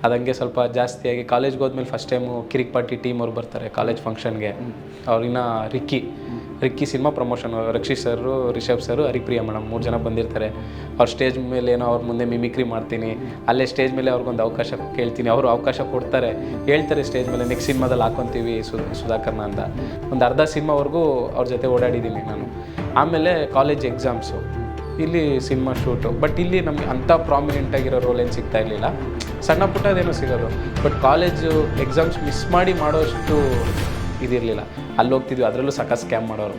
ಅದಂಗೆ ಸ್ವಲ್ಪ ಜಾಸ್ತಿಯಾಗಿ ಕಾಲೇಜ್ಗೆ ಹೋದ್ಮೇಲೆ ಫಸ್ಟ್ ಟೈಮು ಕಿರಿಕ್ ಪಾರ್ಟಿ ಟೀಮ್ ಅವ್ರು ಬರ್ತಾರೆ ಕಾಲೇಜ್ ಫಂಕ್ಷನ್ಗೆ. ಅವ್ರಿನ್ನ ರಿಕ್ಕಿ ಸಿನಿಮಾ ಪ್ರಮೋಷನ್, ರಕ್ಷಿತ್ ಸರು, ರಿಷಬ್ ಸರು, ಹರಿಪ್ರಿಯಾ ಮೇಡಮ್ 3 ಜನ ಬಂದಿರ್ತಾರೆ. ಅವ್ರ ಸ್ಟೇಜ್ ಮೇಲೆ ಏನೋ ಅವ್ರ ಮುಂದೆ ಮಿಮಿಕ್ರಿ ಮಾಡ್ತೀನಿ, ಅಲ್ಲೇ ಸ್ಟೇಜ್ ಮೇಲೆ ಅವ್ರಿಗೊಂದು ಅವಕಾಶ ಕೇಳ್ತೀನಿ, ಅವರು ಅವಕಾಶ ಕೊಡ್ತಾರೆ, ಹೇಳ್ತಾರೆ ಸ್ಟೇಜ್ ಮೇಲೆ ನೆಕ್ಸ್ಟ್ ಸಿನಿಮಾದಲ್ಲಿ ಹಾಕೊತೀವಿ ಸುಧಾಕರ್ನ ಅಂತ. ಒಂದು ಅರ್ಧ ಸಿನಿಮಾವರೆಗೂ ಅವ್ರ ಜೊತೆ ಓಡಾಡಿದ್ದೀನಿ ನಾನು. ಆಮೇಲೆ ಕಾಲೇಜ್ ಎಕ್ಸಾಮ್ಸು, ಇಲ್ಲಿ ಸಿನಿಮಾ ಶೂಟು. ಬಟ್ ಇಲ್ಲಿ ನಮಗೆ ಅಂಥ ಪ್ರಾಮಿನೆಂಟಾಗಿರೋ ರೋಲ್ ಏನು ಸಿಗ್ತಾ ಇರಲಿಲ್ಲ, ಸಣ್ಣ ಪುಟ್ಟದೇನೋ ಸಿಗೋದು. ಬಟ್ ಕಾಲೇಜು ಎಕ್ಸಾಮ್ಸ್ ಮಿಸ್ ಮಾಡಿ ಮಾಡೋಷ್ಟು ಇದಿರಲಿಲ್ಲ. ಅಲ್ಲಿ ಹೋಗ್ತಿದ್ವಿ, ಅದರಲ್ಲೂ ಸಖತ್ ಸ್ಕ್ಯಾಮ್ ಮಾಡೋರು.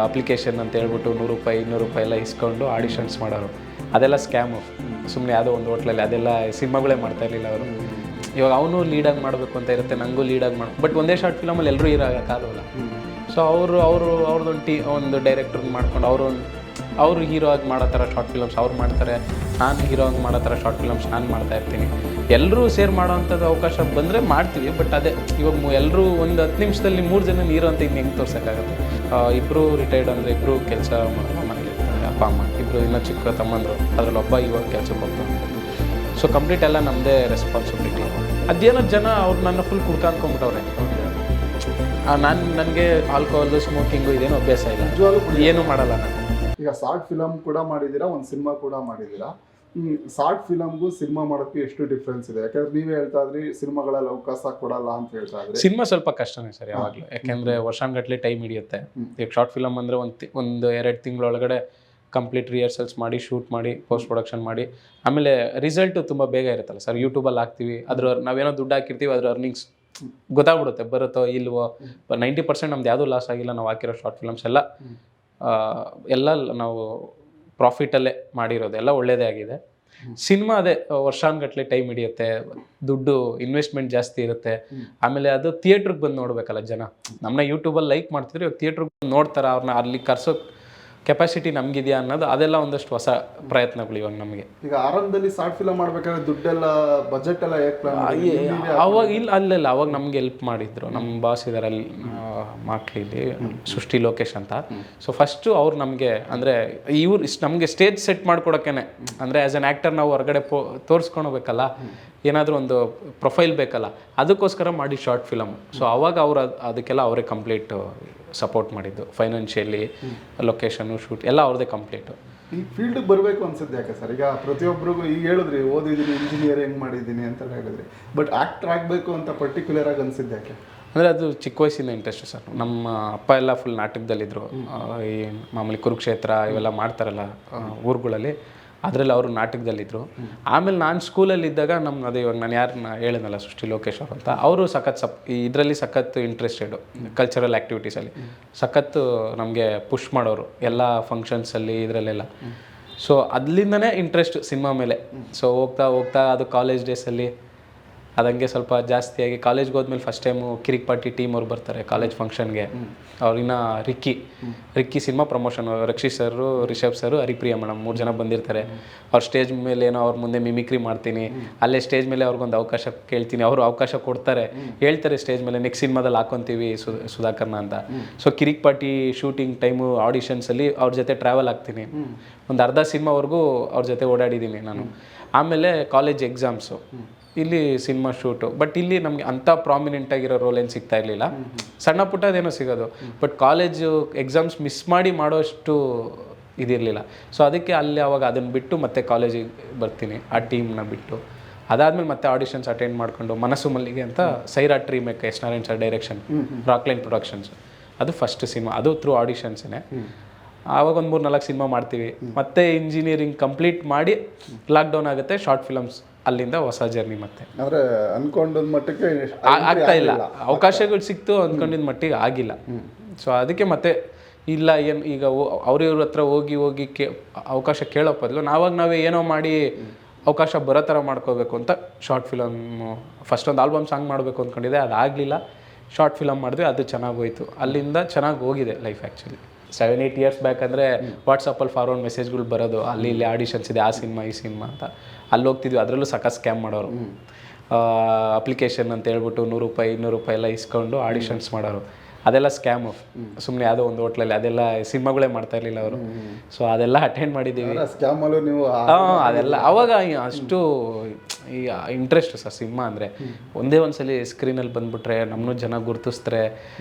ಅಪ್ಲಿಕೇಶನ್ ಅಂತ ಹೇಳ್ಬಿಟ್ಟು 100 ರೂಪಾಯಿ 200 ರೂಪಾಯಿ ಎಲ್ಲ ಇಸ್ಕೊಂಡು ಆಡಿಷನ್ಸ್ ಮಾಡೋರು. ಅದೆಲ್ಲ ಸ್ಕ್ಯಾಮು. ಸುಮ್ಮನೆ ಯಾವುದೋ ಒಂದು ಹೋಟ್ಲಲ್ಲಿ ಅದೆಲ್ಲ ಸಿನಿಮಾಗಳೇ ಮಾಡ್ತಾಯಿರಲಿಲ್ಲ ಅವರು. ಇವಾಗ ಅವನು ಲೀಡಾಗಿ ಮಾಡಬೇಕು ಅಂತ ಇರುತ್ತೆ, ನನಗೂ ಲೀಡಾಗಿ ಬಟ್ ಒಂದೇ ಶಾರ್ಟ್ ಫಿಲಮಲ್ಲಿ ಎಲ್ಲರೂ ಇರೋಕ್ಕಾಗಲ್ಲ. ಸೊ ಅವ್ರದ್ದೊಂದು ಒಂದು ಡೈರೆಕ್ಟ್ರಿಗೆ ಮಾಡ್ಕೊಂಡು ಅವರು ಹೀರೋ ಆಗಿ ಮಾಡೋ ಥರ ಶಾರ್ಟ್ ಫಿಲಮ್ಸ್ ಅವ್ರು ಮಾಡ್ತಾರೆ, ನಾನು ಹೀರೋ ಆಗಿ ಮಾಡೋ ಥರ ಶಾರ್ಟ್ ಫಿಲಮ್ಸ್ ನಾನು ಮಾಡ್ತಾಯಿರ್ತೀನಿ. ಎಲ್ಲರೂ ಸೇರ್ ಮಾಡೋ ಅಂಥದ್ದು ಅವಕಾಶ ಬಂದರೆ ಮಾಡ್ತೀವಿ. ಬಟ್ ಅದೇ ಇವಾಗ ಎಲ್ಲರೂ ಒಂದು 10 ನಿಮಿಷದಲ್ಲಿ 3 ಜನ ಹೀರೋ ಅಂತ ಇನ್ನು ಹೆಂಗೆ ತೋರ್ಸೋಕ್ಕಾಗುತ್ತೆ? ಇಬ್ಬರು ರಿಟೈರ್ಡ್ ಅಂದರೆ ಇಬ್ಬರು ಕೆಲಸ ಮಾಡೋ ಮನೇಲಿ ಇರ್ತಾರೆ, ಅಪ್ಪ ಅಮ್ಮ ಇಬ್ಬರು ಇನ್ನೂ ಚಿಕ್ಕ ತಮ್ಮಂದರು, ಅದರಲ್ಲಿ ಒಬ್ಬ ಇವಾಗ ಕೆಲಸಕ್ಕೆ ಹೋಗ್ತಾನೆ. ಸೊ ಕಂಪ್ಲೀಟ್ ಎಲ್ಲ ನಮ್ಮದೇ ರೆಸ್ಪಾನ್ಸಿಬಿಲಿಟಿ. ಅದೇನೋ ಜನ ಅವ್ರು ನನ್ನ ಫುಲ್ ಕುಡ್ಕೊಂಡ್ಕೊಂಬಿಟ್ಟವ್ರೆ. ನನಗೆ ಆಲ್ಕೋಹಾಲ್ ಸ್ಮೋಕಿಂಗು ಇದೇನು ಅಭ್ಯಾಸ ಇಲ್ಲ, ಏನೂ ಮಾಡಲ್ಲ ನಾನು. ಈಗ ಶಾರ್ಟ್ ಫಿಲಮ್ ಕೂಡ ಮಾಡಿದ್ದೀರಾ, ಒಂದು ಸಿನಿಮಾ ಕೂಡ ಮಾಡಿದ್ದೀರಾ. ಶಾರ್ಟ್ ಫಿಲಮ್ಗೂ ಸಿನಿಮಾ ಮಾಡೋಕ್ಕೆ ಎಷ್ಟು ಡಿಫ್ರೆನ್ಸ್ ಇದೆ? ಯಾಕಂದ್ರೆ ನೀವೇ ಹೇಳ್ತಾ ಇದ್ರಿ ಸಿನಿಮಾಗಳಲ್ಲಿ ಅವಕಾಶ ಕೊಡಲ್ಲ ಅಂತ ಹೇಳ್ತಾ ಇದ್ರಿ. ಸಿನಿಮಾ ಸ್ವಲ್ಪ ಕಷ್ಟನೇ ಸರ್ ಯಾವಾಗಲೂ, ಯಾಕೆಂದರೆ ವರ್ಷಾನುಗಟ್ಟಲೆ ಟೈಮ್ ಹಿಡಿಯುತ್ತೆ. ಈಗ ಶಾರ್ಟ್ ಫಿಲಮ್ ಅಂದರೆ ಒಂದು 2 ತಿಂಗಳೊಳಗಡೆ ಕಂಪ್ಲೀಟ್ ರಿಹರ್ಸಲ್ಸ್ ಮಾಡಿ, ಶೂಟ್ ಮಾಡಿ, ಪೋಸ್ಟ್ ಪ್ರೊಡಕ್ಷನ್ ಮಾಡಿ, ಆಮೇಲೆ ರಿಸಲ್ಟು ತುಂಬ ಬೇಗ ಇರುತ್ತಲ್ಲ ಸರ್. ಯೂಟ್ಯೂಬಲ್ಲಿ ಹಾಕ್ತೀವಿ, ನಾವೇನೋ ದುಡ್ಡು ಹಾಕಿರ್ತೀವಿ, ಅದ್ರ ಅರ್ನಿಂಗ್ಸ್ ಗೊತ್ತಾಗ್ಬಿಡುತ್ತೆ, ಬರುತ್ತೋ ಇಲ್ವೋ. 90% ನಮ್ದು ಯಾವುದೂ ಲಾಸ್ ಆಗಿಲ್ಲ. ನಾವು ಹಾಕಿರೋ ಶಾರ್ಟ್ ಫಿಲಮ್ಸ್ ಎಲ್ಲ ನಾವು ಪ್ರಾಫಿಟಲ್ಲೇ ಮಾಡಿರೋದು, ಎಲ್ಲ ಒಳ್ಳೆಯದೇ ಆಗಿದೆ. ಸಿನಿಮಾ ಅದೇ ವರ್ಷಾನುಗಟ್ಟಲೆ ಟೈಮ್ ಹಿಡಿಯುತ್ತೆ, ದುಡ್ಡು ಇನ್ವೆಸ್ಟ್ಮೆಂಟ್ ಜಾಸ್ತಿ ಇರುತ್ತೆ. ಆಮೇಲೆ ಅದು ಥಿಯೇಟ್ರಿಗೆ ಬಂದು ನೋಡಬೇಕಲ್ಲ ಜನ. ನಮ್ಮನ್ನ ಯೂಟ್ಯೂಬಲ್ಲಿ ಲೈಕ್ ಮಾಡ್ತಿದ್ರೆ ಇವಾಗ ಥಿಯೇಟ್ರಿಗೆ ಬಂದು ನೋಡ್ತಾರೆ, ಅವ್ರನ್ನ ಅಲ್ಲಿ ಕರ್ಸೋ ಕೆಪಾಸಿಟಿ ನಮಗಿದೆಯಾ ಅನ್ನೋದು, ಅದೆಲ್ಲ ಒಂದಷ್ಟು ಹೊಸ ಪ್ರಯತ್ನಗಳು ಇವಾಗ ನಮಗೆ. ಈಗ ಆರಂಭದಲ್ಲಿ ಶಾರ್ಟ್ ಫಿಲಮ್ ಮಾಡ್ಬೇಕಾದ್ರೆ ದುಡ್ಡೆಲ್ಲ ಬಜೆಟ್ ಎಲ್ಲ ಅವಾಗ ಅಲ್ಲೆಲ್ಲ ಅವಾಗ ನಮ್ಗೆ ಹೆಲ್ಪ್ ಮಾಡಿದ್ರು ನಮ್ಮ ಬಾಸ್ ಇದ್ದಾರೆ ಅಲ್ಲಿ ಮಾಕ್ಲಿಲಿ, ಸೃಷ್ಟಿ ಲೋಕೇಶ್ ಅಂತ. ಸೊ ಫಸ್ಟು ಅವ್ರು ನಮಗೆ ಅಂದರೆ ನಮಗೆ ಸ್ಟೇಜ್ ಸೆಟ್ ಮಾಡ್ಕೊಡೋಕ್ಕೇನೆ, ಅಂದರೆ ಆ್ಯಸ್ ಅನ್ ಆ್ಯಕ್ಟರ್ ನಾವು ಹೊರಗಡೆ ತೋರಿಸ್ಕೊಳ್ಬೇಕಲ್ಲ, ಏನಾದರೂ ಒಂದು ಪ್ರೊಫೈಲ್ ಬೇಕಲ್ಲ, ಅದಕ್ಕೋಸ್ಕರ ಮಾಡಿ ಶಾರ್ಟ್ ಫಿಲಮ್. ಸೊ ಅವಾಗ ಅವರು ಅದಕ್ಕೆಲ್ಲ ಅವರೇ ಕಂಪ್ಲೀಟ್ ಸಪೋರ್ಟ್ ಮಾಡಿದ್ದು, ಫೈನಾನ್ಷಿಯಲಿ, ಲೊಕೇಶನು, ಶೂಟ್ ಎಲ್ಲ ಅವ್ರದ್ದೇ ಕಂಪ್ಲೀಟು. ಈ ಫೀಲ್ಡಿಗೆ ಬರಬೇಕು ಅನ್ಸುತ್ತೆ ಯಾಕೆ ಸರ್? ಈಗ ಪ್ರತಿಯೊಬ್ಬರಿಗೂ ಈಗ ಹೇಳಿದ್ರಿ ಓದಿದ್ದೀನಿ, ಇಂಜಿನಿಯರಿಂಗ್ ಮಾಡಿದ್ದೀನಿ ಅಂತ ಹೇಳಿದ್ರಿ, ಬಟ್ ಆ್ಯಕ್ಟರ್ ಆಗಬೇಕು ಅಂತ ಪರ್ಟಿಕ್ಯುಲರ್ ಆಗಿ ಅನ್ಸಿದ್ದು ಯಾಕೆ? ಅಂದರೆ ಅದು ಚಿಕ್ಕ ವಯಸ್ಸಿಂದ ಇಂಟ್ರೆಸ್ಟ್ ಸರ್. ನಮ್ಮ ಅಪ್ಪ ಎಲ್ಲ ಫುಲ್ ನಾಟಕದಲ್ಲಿದ್ದರು. ಈ ಮಾಮೂಲಿ ಕುರುಕ್ಷೇತ್ರ ಇವೆಲ್ಲ ಮಾಡ್ತಾರಲ್ಲ ಊರುಗಳಲ್ಲಿ, ಅದರಲ್ಲಿ ಅವರು ನಾಟಕದಲ್ಲಿದ್ದರು. ಆಮೇಲೆ ನಾನು ಸ್ಕೂಲಲ್ಲಿದ್ದಾಗ ಅದೇ ಇವಾಗ ನಾನು ಯಾರನ್ನ ಹೇಳಿದ್ನಲ್ಲ ಸೃಷ್ಟಿ ಲೋಕೇಶ್ ಅವ್ರು ಅಂತ, ಅವರು ಸಖತ್ ಇದರಲ್ಲಿ ಸಖತ್ ಇಂಟ್ರೆಸ್ಟೆಡು, ಕಲ್ಚರಲ್ ಆ್ಯಕ್ಟಿವಿಟೀಸಲ್ಲಿ ಸಖತ್ತು ನಮಗೆ ಪುಷ್ ಮಾಡೋರು ಎಲ್ಲ ಫಂಕ್ಷನ್ಸಲ್ಲಿ ಇದರಲ್ಲೆಲ್ಲ. ಸೊ ಅದರಿಂದನೇ ಇಂಟ್ರೆಸ್ಟ್ ಸಿನಿಮಾ ಮೇಲೆ. ಸೊ ಹೋಗ್ತಾ ಅದು ಕಾಲೇಜ್ ಡೇಸಲ್ಲಿ ಅದಂಗೆ ಸ್ವಲ್ಪ ಜಾಸ್ತಿಯಾಗಿ ಕಾಲೇಜ್ಗೆ ಹೋದ್ಮೇಲೆ ಫಸ್ಟ್ ಟೈಮು ಕಿರಿಕ್ ಪಾರ್ಟಿ ಟೀಮ್ ಅವ್ರು ಬರ್ತಾರೆ ಕಾಲೇಜ್ ಫಂಕ್ಷನ್ಗೆ. ಅವ್ರಿನ್ನ ರಿಕ್ಕಿ ಸಿನಿಮಾ ಪ್ರಮೋಷನ್, ರಕ್ಷಿತ್ ಸರು, ರಿಷಬ್ ಸರು, ಹರಿಪ್ರಿಯಾ ಮೇಡಮ್ 3 ಜನ ಬಂದಿರ್ತಾರೆ. ಅವ್ರ ಸ್ಟೇಜ್ ಮೇಲೆ ಏನೋ ಅವ್ರ ಮುಂದೆ ಮಿಮಿಕ್ರಿ ಮಾಡ್ತೀನಿ, ಅಲ್ಲೇ ಸ್ಟೇಜ್ ಮೇಲೆ ಅವ್ರಿಗೊಂದು ಅವಕಾಶ ಕೇಳ್ತೀನಿ, ಅವರು ಅವಕಾಶ ಕೊಡ್ತಾರೆ, ಹೇಳ್ತಾರೆ ಸ್ಟೇಜ್ ಮೇಲೆ ನೆಕ್ಸ್ಟ್ ಸಿನಿಮಾದಲ್ಲಿ ಹಾಕೊತೀವಿ ಸುಧಾಕರ್ನ ಅಂತ. ಸೊ ಕಿರಿಕ್ ಪಾರ್ಟಿ ಶೂಟಿಂಗ್ ಟೈಮು ಆಡಿಷನ್ಸಲ್ಲಿ ಅವ್ರ ಜೊತೆ ಟ್ರಾವೆಲ್ ಆಗ್ತೀನಿ. ಒಂದು ಅರ್ಧ ಸಿನಿಮಾವರೆಗೂ ಅವ್ರ ಜೊತೆ ಓಡಾಡಿದ್ದೀನಿ ನಾನು. ಆಮೇಲೆ ಕಾಲೇಜ್ ಎಕ್ಸಾಮ್ಸು, ಇಲ್ಲಿ ಸಿನಿಮಾ ಶೂಟು. ಬಟ್ ಇಲ್ಲಿ ನಮಗೆ ಅಂಥ ಪ್ರಾಮಿನೆಂಟಾಗಿರೋ ರೋಲ್ ಏನು ಸಿಗ್ತಾ ಇರಲಿಲ್ಲ, ಸಣ್ಣ ಪುಟ್ಟದೇನೋ ಸಿಗೋದು. ಬಟ್ ಕಾಲೇಜು ಎಕ್ಸಾಮ್ಸ್ ಮಿಸ್ ಮಾಡಿ ಮಾಡೋಷ್ಟು ಇದಿರಲಿಲ್ಲ. ಸೊ ಅದಕ್ಕೆ ಅಲ್ಲಿ ಅವಾಗ ಅದನ್ನು ಬಿಟ್ಟು ಮತ್ತೆ ಕಾಲೇಜಿಗೆ ಬರ್ತೀನಿ, ಆ ಟೀಮ್ನ ಬಿಟ್ಟು. ಅದಾದಮೇಲೆ ಮತ್ತೆ ಆಡಿಷನ್ಸ್ ಅಟೆಂಡ್ ಮಾಡಿಕೊಂಡು ಮನಸ್ಸು ಮಲ್ಲಿಗೆ ಅಂತ Sairat remake, S Narayan sir direction, Rockline productions, ಅದು ಫಸ್ಟ್ ಸಿನಿಮಾ, ಅದು ಥ್ರೂ ಆಡಿಷನ್ಸೇ. ಆವಾಗ ಒಂದು 3-4 ಸಿನಿಮಾ ಮಾಡ್ತೀವಿ. ಮತ್ತೆ ಇಂಜಿನಿಯರಿಂಗ್ ಕಂಪ್ಲೀಟ್ ಮಾಡಿ ಲಾಕ್ಡೌನ್ ಆಗುತ್ತೆ, ಶಾರ್ಟ್ ಫಿಲಮ್ಸ್, ಅಲ್ಲಿಂದ ಹೊಸ ಜರ್ನಿ. ಮತ್ತೆ ಅಂದರೆ ಅನ್ಕೊಂಡ ಮಟ್ಟಕ್ಕೆ ಆಗ್ತಾ ಇಲ್ಲ, ಅವಕಾಶಗಳು ಸಿಕ್ತು ಅಂದ್ಕೊಂಡಿದ್ದ ಮಟ್ಟಿಗೆ ಆಗಿಲ್ಲ. ಸೊ ಅದಕ್ಕೆ ಮತ್ತೆ ಇಲ್ಲ ಏನು ಈಗ ಅವ್ರಿವ್ರ ಹತ್ರ ಹೋಗಿ ಅವಕಾಶ ಕೇಳೋ ಬದಲು ನಾವೇ ಏನೋ ಮಾಡಿ ಅವಕಾಶ ಬರೋ ಥರ ಮಾಡ್ಕೋಬೇಕು ಅಂತ ಶಾರ್ಟ್ ಫಿಲಮ್ಮು ಫಸ್ಟ್ ಒಂದು ಆಲ್ಬಮ್ ಸಾಂಗ್ ಮಾಡಬೇಕು ಅಂದ್ಕೊಂಡಿದ್ದೆ, ಅದಾಗಲಿಲ್ಲ. ಶಾರ್ಟ್ ಫಿಲಮ್ ಮಾಡಿದ್ವಿ, ಅದು ಚೆನ್ನಾಗಿ ಹೋಯಿತು. ಅಲ್ಲಿಂದ ಚೆನ್ನಾಗಿ ಹೋಗಿದೆ ಲೈಫ್. ಆ್ಯಕ್ಚುಲಿ 7-8 ಇಯರ್ಸ್ ಬ್ಯಾಕ್ ಅಂದರೆ ವಾಟ್ಸಪ್ಪಲ್ಲಿ ಫಾರ್ವರ್ಡ್ ಮೆಸೇಜ್ಗಳು ಬರೋದು, ಅಲ್ಲಿ ಇಲ್ಲಿ ಆಡಿಷನ್ಸ್ ಇದೆ, ಆ ಸಿನಿಮಾ ಈ ಸಿನಿಮಾ ಅಂತ. ಅಲ್ಲಿ ಹೋಗ್ತಿದ್ವಿ, ಅದರಲ್ಲೂ ಸಖತ್ ಸ್ಕ್ಯಾಮ್ ಮಾಡೋರು. ಅಪ್ಲಿಕೇಶನ್ ಅಂತ ಹೇಳ್ಬಿಟ್ಟು 100 ರೂಪಾಯಿ 200 ರೂಪಾಯಿ ಎಲ್ಲ ಇಸ್ಕೊಂಡು ಆಡಿಷನ್ಸ್ ಮಾಡೋರು. ಅದೆಲ್ಲ ಸ್ಕ್ಯಾಮು. ಸುಮ್ಮನೆ ಯಾವುದೋ ಒಂದು ಹೋಟ್ಲಲ್ಲಿ ಅದೆಲ್ಲ ಸಿನಿಮಾಗಳೇ ಮಾಡ್ತಾ ಇರಲಿಲ್ಲ ಅವರು. ಸೊ ಅದೆಲ್ಲ ಅಟೆಂಡ್ ಮಾಡಿದ್ದೀವಿ. ಸ್ಕ್ಯಾಮಲ್ಲೂ ನೀವು ಅದೆಲ್ಲ ಅವಾಗ ಅಷ್ಟು ಈ ಇಂಟ್ರೆಸ್ಟ್ ಸರ್ ಸಿನಿಮಾ ಅಂದರೆ. ಒಂದೇ ಒಂದ್ಸಲಿ ಸ್ಕ್ರೀನಲ್ಲಿ ಬಂದ್ಬಿಟ್ರೆ ನಮ್ಮನ್ನು ಜನ ಗುರುತಿಸ್ತಾರೆ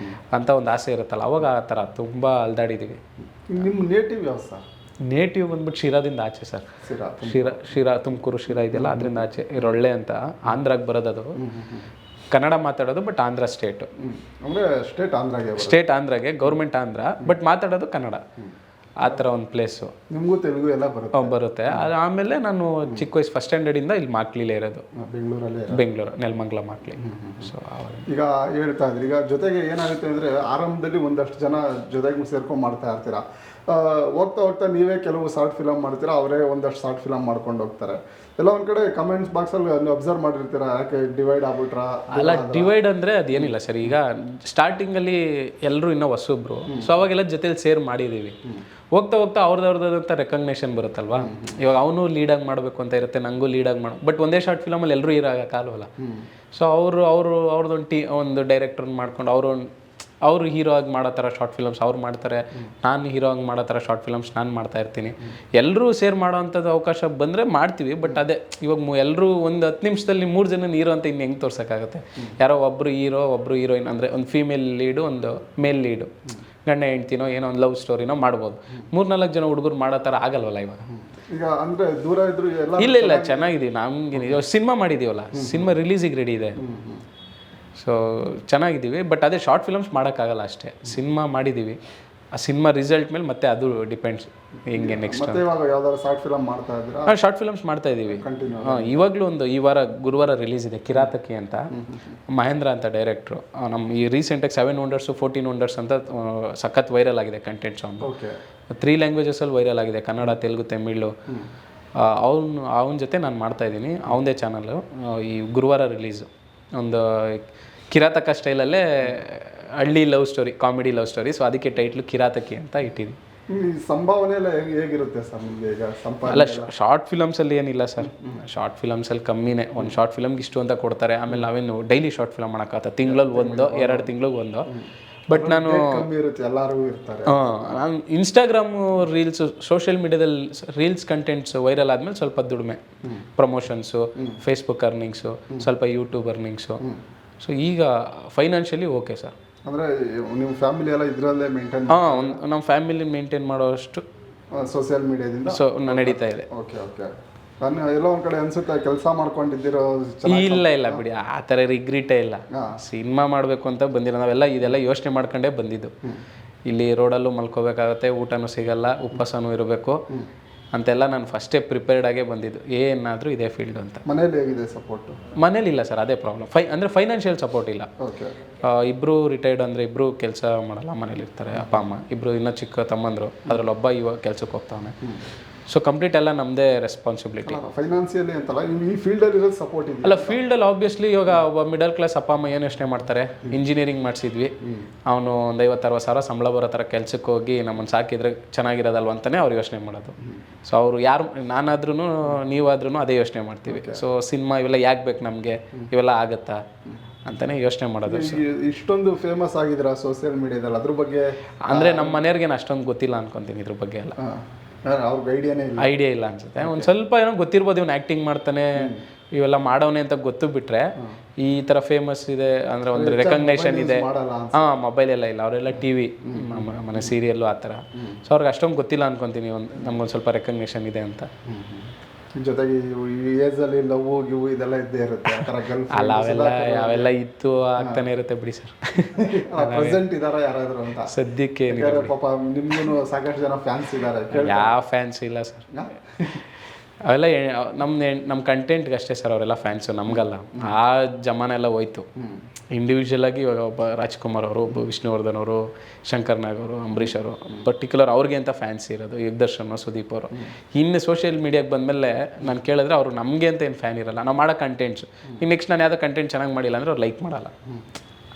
ಅಂತ ಒಂದು ಆಸೆ ಇರುತ್ತಲ್ಲ, ಅವಾಗ ಆ ಥರ ತುಂಬ ಅಲ್ದಾಡಿದ್ದೀವಿ. ನಿಮ್ಮ ನೇಟಿವ್ ಯಾವ ಸರ್? ನೇಟಿವ್ ಬಂದ್ಬಿಟ್ಟು ಶಿರಾದಿಂದ ಆಚೆ ಸರ್. ಶಿರಾ ತುಮಕೂರು ಶಿರಾ ಇದೆಯಲ್ಲ ಅದರಿಂದ ಆಚೆ ರೊಳ್ಳೆ ಅಂತ ಆಂಧ್ರಾಗೆ ಬರೋದು. ಅದು ಕನ್ನಡ ಮಾತಾಡೋದು ಬಟ್ ಆಂಧ್ರ ಸ್ಟೇಟು. ಅಂದರೆ ಸ್ಟೇಟ್ ಆಂಧ್ರಾಗೆ, ಗೌರ್ಮೆಂಟ್ ಆಂಧ್ರ, ಬಟ್ ಮಾತಾಡೋದು ಕನ್ನಡ. ಆ ಥರ ಒಂದು ಪ್ಲೇಸು. ನಿಮಗೂ ತೆಲುಗು ಎಲ್ಲ ಬರುತ್ತೆ. ಅದು ಆಮೇಲೆ ನಾನು ಚಿಕ್ಕ ವಯಸ್ಸು ಫಸ್ಟ್ ಸ್ಟ್ಯಾಂಡರ್ಡಿಂದ ಇಲ್ಲಿ ಮಾಕ್ಲಿಲೇ ಇರೋದು, ಬೆಂಗಳೂರು ನೆಲಮಂಗಲ ಮಾಕ್ಲಿ. ಸೊ ಈಗ ಹೇಳ್ತಾ ಇದ್ರಿ, ಈಗ ಜೊತೆಗೆ ಏನಾಗುತ್ತೆ ಅಂದರೆ ಆರಂಭದಲ್ಲಿ ಒಂದಷ್ಟು ಜನ ಜೊತೆಗೆ ಸೇರ್ಕೊಂಡು ಮಾಡ್ತಾ ಇರ್ತೀರಾ. ಹೋಗ್ತಾ ಹೋಗ್ತಾ ನೀವೇ ಕೆಲವು ಶಾರ್ಟ್ ಫಿಲಮ್ ಮಾಡ್ತೀರಾ, ಅವರೇ ಒಂದಷ್ಟು ಶಾರ್ಟ್ ಫಿಲಮ್ ಮಾಡ್ಕೊಂಡು ಹೋಗ್ತಾರೆ. ಎಲ್ಲ ಒಂದು ಕಡೆ ಕಮೆಂಟ್ಸ್ ಬಾಕ್ಸಲ್ಲಿ ಅಬ್ಸರ್ವ್ ಮಾಡಿರ್ತೀರಾ, ಯಾಕೆ ಡಿವೈಡ್ ಆಗ್ಬಿಟ್ರಾ? ಅಲ್ಲ, ಡಿವೈಡ್ ಅಂದರೆ ಅದೇನಿಲ್ಲ ಸರ್. ಈಗ ಸ್ಟಾರ್ಟಿಂಗಲ್ಲಿ ಎಲ್ಲರೂ ಇನ್ನೂ ಹೊಸಬ್ರು, ಸೊ ಅವಾಗೆಲ್ಲ ಜೊತೆಲಿ ಸೇರ್ ಮಾಡಿದ್ದೀವಿ. ಹೋಗ್ತಾ ಹೋಗ್ತಾ ಅವ್ರದ್ದಾದಂಥ ರೆಕಗ್ನೇಷನ್ ಬರುತ್ತಲ್ವಾ. ಇವಾಗ ಅವನು ಲೀಡಾಗಿ ಮಾಡಬೇಕು ಅಂತ ಇರುತ್ತೆ, ನನಗೂ ಲೀಡಾಗಿ ಮಾಡೋ, ಬಟ್ ಒಂದೇ ಶಾರ್ಟ್ ಫಿಲಮಲ್ಲಿ ಎಲ್ಲರೂ ಇರೋಕ್ಕಾಗಲ್ಲ. ಸೊ ಅವ್ರದ್ದೊಂದು ಒಂದು ಡೈರೆಕ್ಟರ್ನ ಮಾಡ್ಕೊಂಡು ಅವರು ಹೀರೋ ಆಗಿ ಮಾಡೋ ಥರ ಶಾರ್ಟ್ ಫಿಲಮ್ಸ್ ಅವ್ರು ಮಾಡ್ತಾರೆ, ನಾನು ಹೀರೋ ಆಗಿ ಮಾಡೋ ಥರ ಶಾರ್ಟ್ ಫಿಲಮ್ಸ್ ನಾನು ಮಾಡ್ತಾ ಇರ್ತೀನಿ. ಎಲ್ಲರೂ ಸೇರ್ ಮಾಡೋ ಅಂಥದ್ದು ಅವಕಾಶ ಬಂದರೆ ಮಾಡ್ತೀವಿ. ಬಟ್ ಅದೇ ಇವಾಗ ಎಲ್ಲರೂ ಒಂದು 10 ನಿಮಿಷದಲ್ಲಿ 3 ಜನ ಹೀರೋ ಅಂತ ಇನ್ನು ಹೆಂಗೆ ತೋರ್ಸೋಕ್ಕಾಗುತ್ತೆ? ಯಾರೋ ಒಬ್ಬರು ಹೀರೋ ಒಬ್ಬರು ಹೀರೋಯಿನ್ ಅಂದರೆ ಒಂದು ಫೀಮೇಲ್ ಲೀಡು ಒಂದು ಮೇಲ್ ಲೀಡು, ಗಂಡ ಹೆಂಡ್ತಿನೋ ಏನೋ ಒಂದು ಲವ್ ಸ್ಟೋರಿನೋ ಮಾಡ್ಬೋದು. 3-4 ಜನ ಹುಡುಗರು ಮಾಡೋ ಥರ ಆಗಲ್ವಲ್ಲ ಇವಾಗ. ಈಗ ಅಂದರೆ ದೂರ ಇದ್ರು ಇಲ್ಲ ಚೆನ್ನಾಗಿದ್ದೀವಿ. ನಮ್ಗೆ ಇವಾಗ ಸಿನಿಮಾ ಮಾಡಿದ್ದೀವಲ್ಲ, ಸಿನಿಮಾ ರಿಲೀಸಿಗೆ ರೆಡಿ ಇದೆ. ಸೊ ಚೆನ್ನಾಗಿದ್ದೀವಿ. ಬಟ್ ಅದೇ ಶಾರ್ಟ್ ಫಿಲಮ್ಸ್ ಮಾಡೋಕ್ಕಾಗಲ್ಲ ಅಷ್ಟೇ. ಸಿನಿಮಾ ಮಾಡಿದ್ದೀವಿ, ಆ ಸಿನಿಮಾ ರಿಸಲ್ಟ್ ಮೇಲೆ ಮತ್ತೆ ಅದು ಡಿಪೆಂಡ್ಸ್ ಹೆಂಗೆ ನೆಕ್ಸ್ಟ್. ಶಾರ್ಟ್ ಫಿಲಮ್ ಮಾಡ್ತಾ ಇದ್ದೀರಾ? ಶಾರ್ಟ್ ಫಿಲಮ್ಸ್ ಮಾಡ್ತಾ ಇದ್ದೀವಿ. ಇವಾಗಲೂ ಈ ವಾರ ಗುರುವಾರ ರಿಲೀಸ್ ಇದೆ, ಕಿರಾತಕಿ ಅಂತ. ಮಹೇಂದ್ರ ಅಂತ ಡೈರೆಕ್ಟ್ರು. ನಮ್ಮ ಈ ರೀಸೆಂಟಾಗಿ 7 Wonders 14 Wonders ಅಂತ ಸಖತ್ ವೈರಲ್ ಆಗಿದೆ ಕಂಟೆಂಟ್ಸ್. ಅವನು 3 ಲ್ಯಾಂಗ್ವೇಜಸಲ್ಲಿ ವೈರಲ್ ಆಗಿದೆ, ಕನ್ನಡ, ತೆಲುಗು, ತಮಿಳು. ಅವನ ಜೊತೆ ನಾನು ಮಾಡ್ತಾಯಿದ್ದೀನಿ, ಅವನದೇ ಚಾನಲ್ಲು. ಈ ಗುರುವಾರ ರಿಲೀಸು ಒಂದು ಕಿರಾತಕ ಸ್ಟೈಲಲ್ಲೇ ಹಳ್ಳಿ love story, comedy love story. So ಅದಕ್ಕೆ ಟೈಟ್ಲು ಕಿರಾತಕಿ ಅಂತ ಇಟ್ಟಿದ್ವಿ. ಸಂಭಾವನೆ ಎಲ್ಲ ಹೇಗಿರುತ್ತೆ ಸರ್ ನಿಮಗೆ? ಈಗ ಅಲ್ಲ, ಶಾರ್ಟ್ ಫಿಲಮ್ಸಲ್ಲಿ ಏನಿಲ್ಲ ಸರ್. ಶಾರ್ಟ್ ಫಿಲಮ್ಸಲ್ಲಿ ಕಮ್ಮಿನೇ. ಒಂದು ಶಾರ್ಟ್ ಫಿಲಮ್ಗೆ ಇಷ್ಟು ಅಂತ ಕೊಡ್ತಾರೆ. ಆಮೇಲೆ ನಾವೇನು ಡೈಲಿ ಶಾರ್ಟ್ ಫಿಲಮ್ ಮಾಡೋಕ್ಕಾಗತ್ತೆ? ತಿಂಗಳಲ್ಲಿ 1-2 ತಿಂಗಳಿಗೆ 1. ಬಟ್ ನಾನು ಇನ್ಸ್ಟಾಗ್ರಾಮು ರೀಲ್ಸು, ಸೋಷಿಯಲ್ ಮೀಡಿಯಾದಲ್ಲಿ ರೀಲ್ಸ್ ಕಂಟೆಂಟ್ಸ್ ವೈರಲ್ ಆದಮೇಲೆ ಸ್ವಲ್ಪ ದುಡಿಮೆ, ಪ್ರಮೋಷನ್ಸು, ಫೇಸ್ಬುಕ್ ಅರ್ನಿಂಗ್ಸು, ಸ್ವಲ್ಪ ಯೂಟ್ಯೂಬ್ ಅರ್ನಿಂಗ್ಸು. ಸೊ ಈಗ ಫೈನಾನ್ಷಿಯಲಿ ಓಕೆ ಸರ್. ಅಂದರೆ ನಿಮ್ಮ ಫ್ಯಾಮಿಲಿ ಎಲ್ಲ ಇದರಲ್ಲೇ ಮೇಂಟೈನ್? ನಮ್ಮ ಫ್ಯಾಮಿಲಿ ಮೇಂಟೈನ್ ಮಾಡೋಷ್ಟು ಸೋಷಿಯಲ್ ಮೀಡಿಯಾದಿಂದ ನಡೀತಾ ಇದೆ. ಓಕೆ. ನಾನು ಎಲ್ಲೋ ಒಂದು ಕಡೆ ಅನ್ಸುತ್ತೆ ಕೆಲಸ ಮಾಡ್ಕೊಂಡಿದ್ದೀರೋ? ಇಲ್ಲ ಬಿಡಿ, ಆ ಥರ ರಿಗ್ರಿಟೇ ಇಲ್ಲ. ಸಿನಿಮಾ ಮಾಡಬೇಕು ಅಂತ ಬಂದಿಲ್ಲ. ಇದೆಲ್ಲ ಯೋಚನೆ ಮಾಡ್ಕೊಂಡೇ ಬಂದಿದ್ದು. ಇಲ್ಲಿ ರೋಡಲ್ಲೂ ಮಲ್ಕೋಬೇಕಾಗತ್ತೆ, ಊಟನೂ ಸಿಗಲ್ಲ, ಉಪವಾಸನೂ ಇರಬೇಕು ಅಂತೆಲ್ಲ ನಾನು ಫಸ್ಟೇ ಪ್ರಿಪೇರ್ಡ್ ಆಗೇ ಬಂದಿದ್ದು. ಏನಾದರೂ ಇದೇ ಫೀಲ್ಡ್ ಅಂತ. ಮನೇಲಿ ಹೇಗಿದೆ ಸಪೋರ್ಟು? ಮನೇಲಿ ಇಲ್ಲ ಸರ್, ಅದೇ ಪ್ರಾಬ್ಲಮ್. ಅಂದರೆ ಫೈನಾನ್ಷಿಯಲ್ ಸಪೋರ್ಟ್ ಇಲ್ಲ. ಇಬ್ಬರು ರಿಟೈರ್ಡ್, ಅಂದರೆ ಇಬ್ಬರು ಕೆಲಸ ಮಾಡಲ್ಲ, ಮನೇಲಿ ಇರ್ತಾರೆ. ಅಪ್ಪ ಅಮ್ಮ ಇಬ್ಬರು, ಇನ್ನೂ ಚಿಕ್ಕ ತಮ್ಮಂದರು, ಅದರಲ್ಲಿ ಒಬ್ಬ ಇವಾಗ ಕೆಲಸಕ್ಕೆ ಹೋಗ್ತಾವನೆ. ಸೊ ಕಂಪ್ಲೀಟ್ ಎಲ್ಲ ನಮ್ಮದೇ ರೆಸ್ಪಾನ್ಸಿಬಿಲಿಟಿ. ಫೈನಾನ್ಸಿಯಲಿ ಅಂತಲ್ಲ, ಈ ಫೀಲ್ಡಲ್ಲಿ ಇರೋದು ಸಪೋರ್ಟ್ ಇದೆ. ಅಲ್ಲ, ಫೀಲ್ಡಲ್ಲಿ ಆಬ್ವಿಯಸ್ಲಿ ಇವಾಗ ಒಬ್ಬ ಮಿಡಲ್ ಕ್ಲಾಸ್ ಅಪ್ಪ ಅಮ್ಮ ಏನು ಯೋಚನೆ ಮಾಡ್ತಾರೆ? ಇಂಜಿನಿಯರಿಂಗ್ ಮಾಡಿಸಿದ್ವಿ, ಅವನು ಒಂದು 50-60 ಸಾವಿರ ಸಂಬಳ ಬರೋ ಥರ ಕೆಲಸಕ್ಕೆ ಹೋಗಿ ನಮ್ಮನ್ನು ಸಾಕಿದ್ರೆ ಚೆನ್ನಾಗಿರೋದಲ್ವ ಅಂತಲೇ ಅವ್ರು ಯೋಚನೆ ಮಾಡೋದು. ಸೊ ಅವರು ಯಾರು, ನಾನಾದ್ರೂ ನೀವಾದ್ರೂ ಅದೇ ಯೋಚನೆ ಮಾಡ್ತೀವಿ. ಸೊ ಸಿನಿಮಾ ಇವೆಲ್ಲ ಯಾಕೆ ಬೇಕು ನಮಗೆ, ಇವೆಲ್ಲ ಆಗುತ್ತಾ ಅಂತಲೇ ಯೋಚನೆ ಮಾಡೋದು. ಇಷ್ಟೊಂದು ಫೇಮಸ್ ಆಗಿದ್ದೀರಾ ಸೋಷಿಯಲ್ ಮೀಡಿಯಾದಲ್ಲಿ, ಅದ್ರ ಬಗ್ಗೆ ಅಂದರೆ ನಮ್ಮ ಮನೆಯವ್ರಿಗೇನು ಅಷ್ಟೊಂದು ಗೊತ್ತಿಲ್ಲ ಅನ್ಕೊತೀನಿ ಇದ್ರ ಬಗ್ಗೆ ಎಲ್ಲ. ಅವ್ರಿಗೆ ಐಡಿಯಾ ಇಲ್ಲ ಅನ್ಸುತ್ತೆ. ಒಂದು ಸ್ವಲ್ಪ ಏನೋ ಗೊತ್ತಿರ್ಬೋದು, ಇವನು ಆ್ಯಕ್ಟಿಂಗ್ ಮಾಡ್ತಾನೆ, ಇವೆಲ್ಲ ಮಾಡೋನೆ ಅಂತ ಗೊತ್ತು. ಬಿಟ್ಟರೆ ಈ ಥರ ಫೇಮಸ್ ಇದೆ ಅಂದರೆ ಒಂದು ರೆಕಗ್ನೇಷನ್ ಇದೆ, ಮೊಬೈಲ್ ಎಲ್ಲ ಇಲ್ಲ. ಅವರೆಲ್ಲ TV, ಮನೆ ಸೀರಿಯಲ್ಲು ಆ ಥರ. ಸೊ ಅವ್ರಿಗೆ ಅಷ್ಟೊಂದು ಗೊತ್ತಿಲ್ಲ ಅನ್ಕೊತೀನಿ, ನಮ್ಗೊಂದು ಸ್ವಲ್ಪ ರೆಕಗ್ನೇಷನ್ ಇದೆ ಅಂತ. ಜೊತೆಗೆ ಈ ಏಜಲ್ಲಿ ಲವ್ ಗಿವ್ ಇದೆಲ್ಲ ಇದ್ದೇ ಇರುತ್ತೆ. ಅಲ್ಲ, ಅವೆಲ್ಲ ಇತ್ತು, ಆಗ್ತಾನೆ ಇರುತ್ತೆ ಬಿಡಿ ಸರ್. ಪ್ರೆಸೆಂಟ್ ಇದಾರ ಯಾರಾದರೂ ಅಂತ? ಸದ್ಯಕ್ಕೆ ಪಾಪ ನಿಮ್ಗೂ ಸಾಕಷ್ಟು ಜನ ಫ್ಯಾನ್ಸ್ ಇದ್ದಾರೆ. ಯಾವ ಫ್ಯಾನ್ಸ್ ಇಲ್ಲ ಸರ್. ಅವೆಲ್ಲ ನಮ್ಮ ಕಂಟೆಂಟ್ಗೆ ಅಷ್ಟೇ ಸರ್ ಅವರೆಲ್ಲ ಫ್ಯಾನ್ಸು, ನಮಗಲ್ಲ. ಆ ಜಮಾನ ಎಲ್ಲ ಹೋಯ್ತು. ಇಂಡಿವಿಜುವಲ್ ಆಗಿ ಇವಾಗ ಒಬ್ಬ ರಾಜ್ಕುಮಾರ್ ಅವರು, ಒಬ್ಬ ವಿಷ್ಣುವರ್ಧನ್ ಅವರು, ಶಂಕರ್ ನಾಗ್ ಅವರು, ಅಂಬರೀಷ್ ಅವರು ಪರ್ಟಿಕ್ಯುಲರ್ ಅವ್ರಿಗೆ ಅಂತ ಫ್ಯಾನ್ಸ್ ಇರೋದು. ಯುಗದರ್ಶನ್, ಸುದೀಪ್ ಅವರು. ಇನ್ನು ಸೋಷಿಯಲ್ ಮೀಡಿಯಾಗೆ ಬಂದಮೇಲೆ ನಾನು ಕೇಳಿದ್ರೆ ಅವರು ನಮಗೆ ಅಂತ ಏನು ಫ್ಯಾನ್ ಇರಲ್ಲ. ನಾವು ಮಾಡೋ ಕಂಟೆಂಟ್ಸು, ಈಗ ನೆಕ್ಸ್ಟ್ ನಾನು ಯಾವುದೋ ಕಂಟೆಂಟ್ ಚೆನ್ನಾಗಿ ಮಾಡಿಲ್ಲ ಅಂದರೆ ಅವ್ರು ಲೈಕ್ ಮಾಡಲ್ಲ.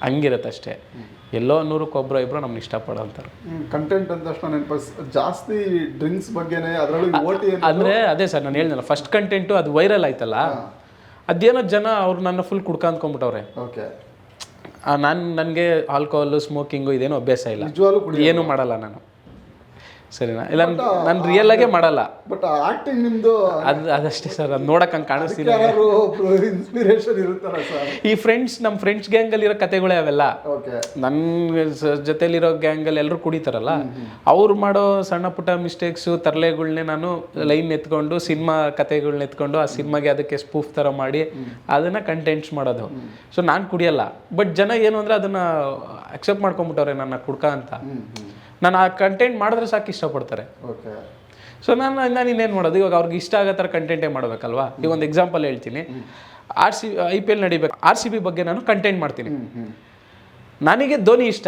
ಹಂಗಿರುತ್ತೆ ಅಷ್ಟೇ. ಎಲ್ಲೋ 100ಕ್ಕೆ ಇಬ್ಬರು ನಮ್ಗೆ ಇಷ್ಟಪಡೋ ಅಂತಾರೆ. ಕಂಟೆಂಟ್ ಅಂತ ಜಾಸ್ತಿ ಡ್ರಿಂಕ್ಸ್ ಬಗ್ಗೆನೇ, ಅದರಲ್ಲಿ ಅಂದರೆ ಅದೇ ಸರ್ ನಾನು ಹೇಳಿದ್ನಲ್ಲ, ಫಸ್ಟ್ ಕಂಟೆಂಟು ಅದು ವೈರಲ್ ಆಯ್ತಲ್ಲ, ಅದೇನೋ ಜನ ಅವ್ರು ನನ್ನ ಫುಲ್ ಕುಡ್ಕ ಅಂದ್ಕೊಂಡ್ಬಿಟ್ಟವ್ರೆ. ನನಗೆ ಆಲ್ಕೋಹಾಲು ಸ್ಮೋಕಿಂಗು ಇದೇನು ಅಭ್ಯಾಸ ಇಲ್ಲ, ನಿಜವಾಗ್ಲೂ ಏನು ಮಾಡಲ್ಲ ನಾನು, ಸರಿನಾ? ಇಲ್ಲ ನಾನು ರಿಯಲ್ ಆಗೇ ಮಾಡಲ್ಲ. ಬಟ್ ಆಕ್ಟಿಂಗ್ ನಿಮ್ದು ಅದಷ್ಟೇ ಸರ್, ಅದು ನೋಡಕ್ಕೆ ಹಂಗೆ ಕಾಣಿಸ್ತೀನಿ. ಯಾರು ಇನ್ಸ್ಪಿರೇಷನ್ ಇರುತ್ತಲ್ಲ ಸರ್? ಈ ನಮ್ಮ ಫ್ರೆಂಡ್ಸ್ ಗ್ಯಾಂಗಲ್ಲಿರೋ ಕತೆಗಳೇ ಅವೆಲ್ಲ. ಓಕೆ. ನನ್ನ ಜೊತೆಲಿರೋ ಗ್ಯಾಂಗಲ್ಲಿ ಎಲ್ಲರೂ ಕುಡಿತಾರಲ್ಲ, ಅವ್ರು ಮಾಡೋ ಸಣ್ಣ ಪುಟ್ಟ ಮಿಸ್ಟೇಕ್ಸು ತರಲೆಗಳ್ನೇ ನಾನು ಲೈನ್ ಎತ್ಕೊಂಡು ಸಿನಿಮಾ ಕತೆಗಳ್ನ ಎತ್ಕೊಂಡು ಆ ಸಿನಿಮಾಗೆ ಅದಕ್ಕೆ ಸ್ಪೂಫ್ ಥರ ಮಾಡಿ ಅದನ್ನು ಕಂಟೆಂಟ್ಸ್ ಮಾಡೋದು. ಸೊ ನಾನು ಕುಡಿಯಲ್ಲ, ಬಟ್ ಜನ ಏನು ಅಂದರೆ ಅದನ್ನು ಅಕ್ಸೆಪ್ಟ್ ಮಾಡ್ಕೊಂಬಿಟ್ಟವ್ರೆ ನನ್ನ ಕುಡ್ಕ ಅಂತ. ನಾನು ಆ ಕಂಟೆಂಟ್ ಮಾಡಿದ್ರೆ ಸಾಕು ಇಷ್ಟಪಡ್ತಾರೆ. ಓಕೆ. ಸೊ ನಾನು ಇನ್ನೇನು ಮಾಡೋದು, ಇವಾಗ ಅವ್ರಿಗೆ ಇಷ್ಟ ಆಗೋ ಥರ ಕಂಟೆಂಟೇ ಮಾಡಬೇಕಲ್ವಾ? ಈಗ ಒಂದು ಎಕ್ಸಾಂಪಲ್ ಹೇಳ್ತೀನಿ. IPL ನಡಿಬೇಕು, RCB ಬಗ್ಗೆ ನಾನು ಕಂಟೆಂಟ್ ಮಾಡ್ತೀನಿ. ನನಗೆ ಧೋನಿ ಇಷ್ಟ,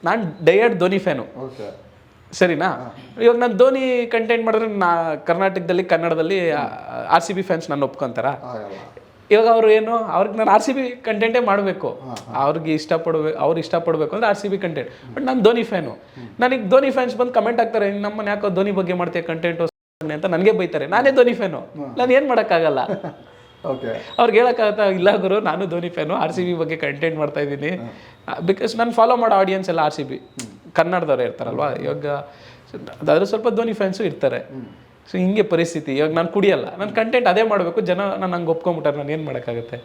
ನಾನು ಡಯರ್ಡ್ ಧೋನಿ ಫ್ಯಾನು, ಸರಿನಾ? ಇವಾಗ ನಾನು ಧೋನಿ ಕಂಟೆಂಟ್ ಮಾಡಿದ್ರೆ ಕರ್ನಾಟಕದಲ್ಲಿ ಕನ್ನಡದಲ್ಲಿ RCB ಫ್ಯಾನ್ಸ್ ನಾನು ಒಪ್ಕೊಂತಾರ? ಇವಾಗ ಅವರು ಏನು, ಅವ್ರಿಗೆ ನಾನು RCB ಕಂಟೆಂಟೇ ಮಾಡಬೇಕು, ಅವ್ರಿಗೆ ಅವ್ರು ಇಷ್ಟಪಡಬೇಕು ಅಂದರೆ RCB ಕಂಟೆಂಟ್. ಬಟ್ ನಾನು ಧೋನಿ ಫ್ಯಾನು, ನನಗೆ ಧೋನಿ ಫ್ಯಾನ್ಸ್ ಬಂದು ಕಮೆಂಟ್ ಆಗ್ತಾರೆ, ನಮ್ಮನ್ನ ಯಾಕೋ ಧೋನಿ ಬಗ್ಗೆ ಮಾಡ್ತೀಯ ಕಂಟೆಂಟು ಅಂತ ನನಗೆ ಬೈತಾರೆ. ನಾನೇ ಧೋನಿ ಫ್ಯಾನು, ನಾನು ಏನು ಮಾಡೋಕ್ಕಾಗಲ್ಲ. ಅವ್ರಿಗೆ ಹೇಳೋಕ್ಕಾಗತ್ತಾ? ಇಲ್ಲ ಗುರು, ನಾನು ಧೋನಿ ಫ್ಯಾನು, RCB ಬಗ್ಗೆ ಕಂಟೆಂಟ್ ಮಾಡ್ತಾ ಇದ್ದೀನಿ. ಬಿಕಾಸ್ ನಾನು ಫಾಲೋ ಮಾಡೋ ಆಡಿಯನ್ಸ್ ಎಲ್ಲ RCB ಕನ್ನಡದವ್ರು ಇರ್ತಾರಲ್ವಾ. ಇವಾಗ ಅದ್ರ ಸ್ವಲ್ಪ ಧೋನಿ ಫ್ಯಾನ್ಸು ಇರ್ತಾರೆ. ಸೊ ಹಿಂಗೆ ಪರಿಸ್ಥಿತಿ. ಇವಾಗ ನಾನು ಕುಡಿಯಲ್ಲ, ನನ್ನ ಕಂಟೆಂಟ್ ಅದೇ ಮಾಡಬೇಕು, ಜನ ನಾನು ಹಂಗೆ ಒಪ್ಕೊಂಬಿಟ್ಟಾರೆ, ನಾನು ಏನು ಮಾಡೋಕ್ಕಾಗುತ್ತೆ?